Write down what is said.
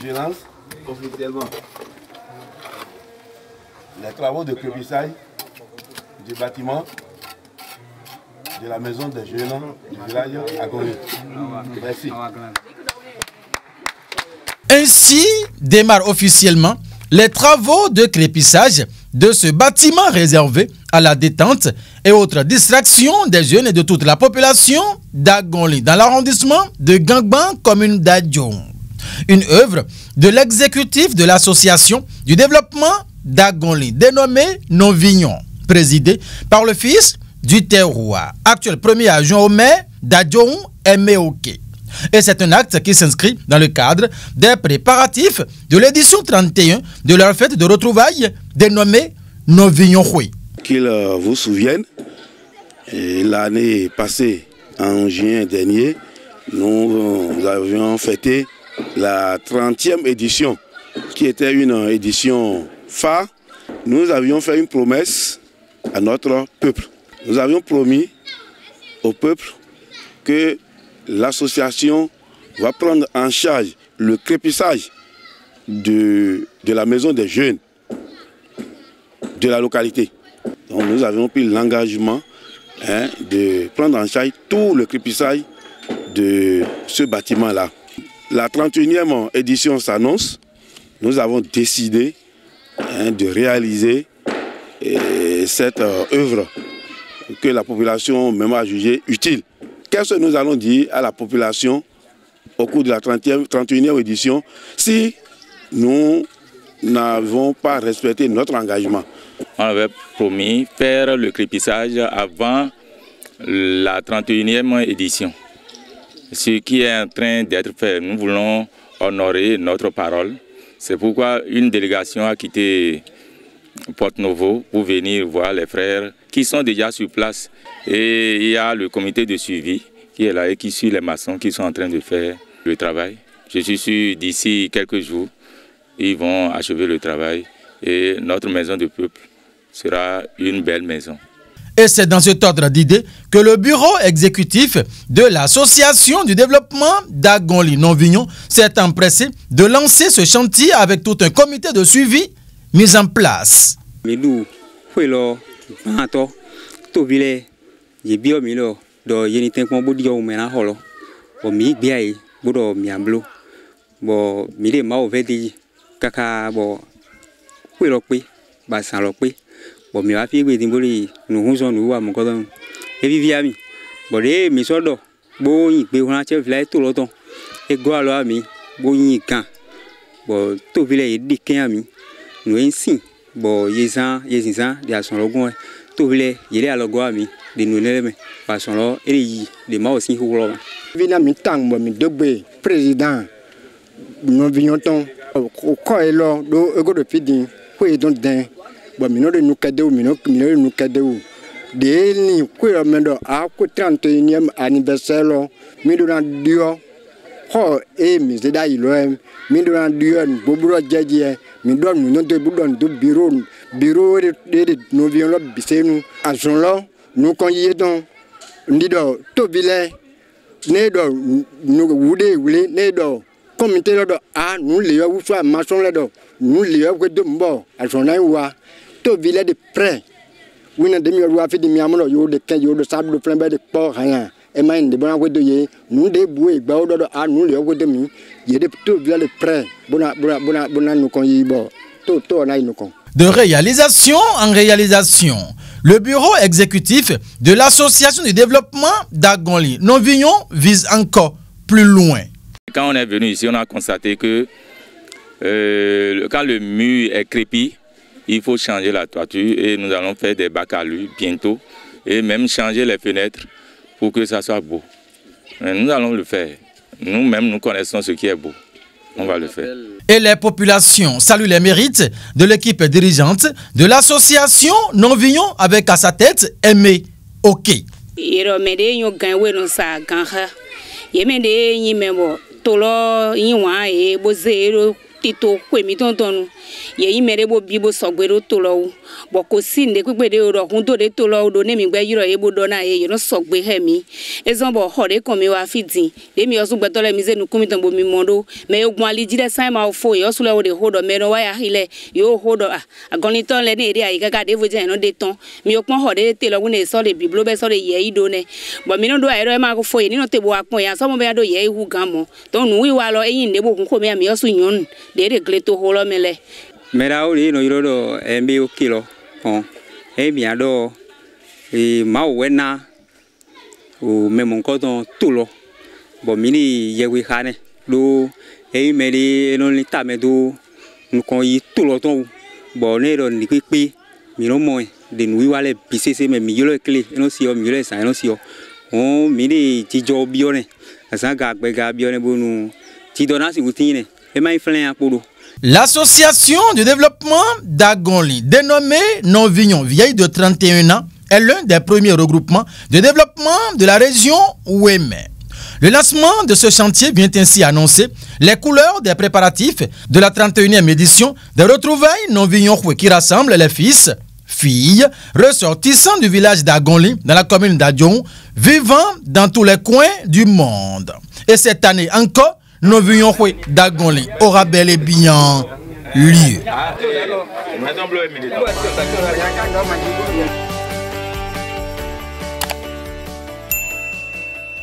Je lance officiellement les travaux de crépissage du bâtiment de la maison des jeunes du village Agoni. Merci. Ainsi démarrent officiellement les travaux de crépissage de ce bâtiment réservé à la détente et autres distractions des jeunes et de toute la population d'Agonli dans l'arrondissement de Gangban, commune d'Adjong. Une œuvre de l'exécutif de l'association du développement d'Agonli dénommée Non-Vignon, présidée par le fils du terroir, actuel premier adjoint au maire d'Adjong, Emeoke. Et c'est un acte qui s'inscrit dans le cadre des préparatifs de l'édition 31 de leur fête de retrouvailles dénommée Non-Vignon. Qu'ils vous souviennent, l'année passée, en juin dernier, nous avions fêté la 30e édition, qui était une édition phare. Nous avions fait une promesse à notre peuple. Nous avions promis au peuple que l'association va prendre en charge le crépissage de la maison des jeunes de la localité. Donc nous avions pris l'engagement de prendre en charge tout le crépissage de ce bâtiment-là. La 31e édition s'annonce. Nous avons décidé de réaliser cette œuvre que la population même a jugée utile. Qu'est-ce que nous allons dire à la population au cours de la 31e édition si nous n'avons pas respecté notre engagement? On avait promis faire le crépissage avant la 31e édition. Ce qui est en train d'être fait, nous voulons honorer notre parole. C'est pourquoi une délégation a quitté Porte-Novo pour venir voir les frères qui sont déjà sur place. Et il y a le comité de suivi qui est là et qui suit les maçons qui sont en train de faire le travail. Je suis sûr d'ici quelques jours, ils vont achever le travail et notre maison de peuple sera une belle maison. Et c'est dans cet ordre d'idées que le bureau exécutif de l'association du développement d'Agonli Non-Vignon s'est empressé de lancer ce chantier avec tout un comité de suivi mis en place. Bon, mi va faire des bolis, nous sommes nous à mon côté. Et viviami, bon, les mes soldats, bon, ils peuvent en acheter tout le temps. Et quoi alors, ami, bon, ils quand, bon, tout village dit qu'un nous ainsi, bon, ils a son logo, tout village, il est à logo, ami, de nous les par son lot, et les mots aussi, ou l'homme. Vinami tang, bon, mi deux président, nous venions au corps et l'or, d'eau de feeding, où est donc d'un. Bon, nous de nous cadeaux, nous cadeaux. Des lignes, quoi, maintenant, à 31e anniversaire, nous devons dire, oh, et mes édailles, nous devons dire, Bobo Djadje, nous devons nous bureau, de nous vions là, nous, à son là, nous conduisons, nous disons, tout village, nous voulons, nous comité là, ah, nous les avons fait, maçon là, nous les avons fait de bon, à son là, tout village de près. Oui, nous avons fait des miamons, de 15 jours de sable, de plein de port, rien. Et maintenant, de bonnes de nous débouillons, nous les avons de mi. Il y a des tout village de près. De réalisation en réalisation, le bureau exécutif de l'association du développement d'Agonli Non-Vignon vise encore plus loin. Quand on est venu ici, on a constaté que quand le mur est crépi, il faut changer la toiture et nous allons faire des bacs à lui bientôt et même changer les fenêtres pour que ça soit beau. Mais nous allons le faire. Nous-mêmes, nous connaissons ce qui est beau. On va le faire. Et les populations saluent les mérites de l'équipe dirigeante de l'association Non-Vignon avec à sa tête Emeoke. tito kwe mi tontonu ye yi mere bo bibo sogbero to lo bo ko si nde kwegbe de ro hun to de to lo do ne mi gbe yiro ye bo do na ye no sogbe he mi ezon bo hore kon mi wa fidin de mi osu gbe to le mi zenu kumi ton bo mi mondo me ogun ali jide sai ma fo ye osu le wo de hold me no wa ya hile yo hold agoni ton le ni ere ayi gaga de vo je no de ton mi o pon hore te lo ne so le biblo be so le ye yi do ne bo mi no do aero e ma ko fo ye ni no te bo apon ya so mo be do ye ihu gan mo to nu wi wa lo eyin de bo kun ko me mi osu yun de de gleto holo mele mera ori no yiro do embe o kilo on e mi ado e ma wena o me mon ko ton tulo bo mi ni ye wi khane do e me ri no ni ta me do nu kon yi tulo ton bo ne ro ni pipi mi no mo de nu wi wale bisese me mi yolo kle no si o mi yolo sa no si o o mi ni ti jo bi o ne asa ga gbe ga bi o ne bo nu ti do na si wutine e mai flen aporo. L'association de développement d'Agonli, dénommée Non-Vignon Vieille de 31 ans, est l'un des premiers regroupements de développement de la région Ouémé. Le lancement de ce chantier vient ainsi annoncer les couleurs des préparatifs de la 31e édition des retrouvailles Non-Vignon qui rassemble les fils, filles, ressortissants du village d'Agonli dans la commune d'Adjon, vivant dans tous les coins du monde. Et cette année encore, Non-Vignon d'Agonli aura bel et bien lieu.